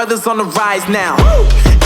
brothers on the rise now.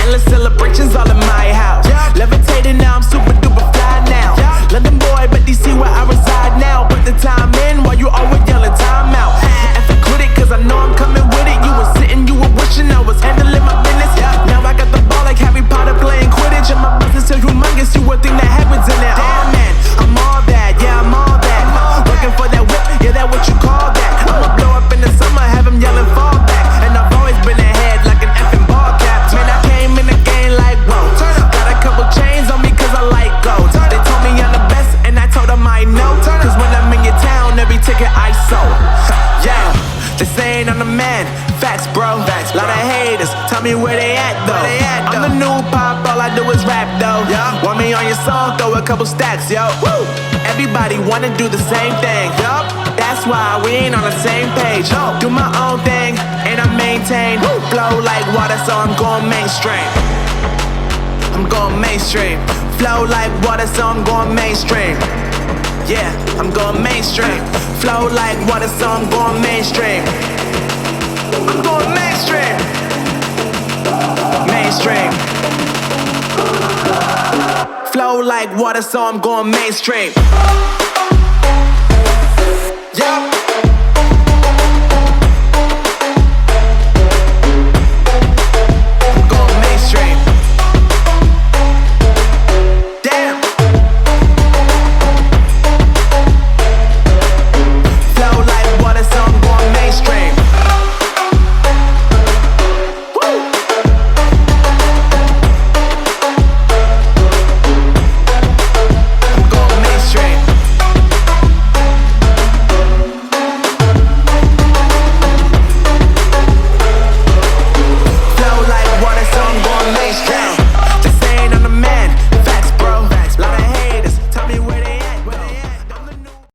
Endless celebrations all in my house. Levitating now, I'm super duper fly now. London boy, but DC where I reside now. Put the time in while you always yelling time out. If I quit it, cause I know I'm coming with it. You were sitting, you were wishing I was handling my business. Now I got the ball like Harry Potter playing Quidditch. And my business is humongous, you would think that happens in it. Damn man, I'm all that, yeah I'm all that. Working for that whip, yeah that what you call that. I'ma blow up in the summer, have him yelling fall back. And I've always been ahead like an effing ball cap. Man, I came in the game like whoa. Got a couple chains on me cause I like gold. They told me I'm the best and I told them I know. Cause when I'm in your town, every ticket I sold. Yeah, they saying I'm the man. Facts bro, lot of haters, tell me where they at though. I'm the new pop, all I do is rap though. Want me on your song, throw a couple stacks, yo. Everybody wanna do the same thing. That's why we ain't on the same page. Do my own thing, and I maintain. Flow like water, so I'm going mainstream. I'm going mainstream. Flow like water, so I'm going mainstream. Yeah, I'm going mainstream. Flow like water, so I'm going mainstream. I'm going mainstream. Mainstream. Flow like water, so I'm going mainstream.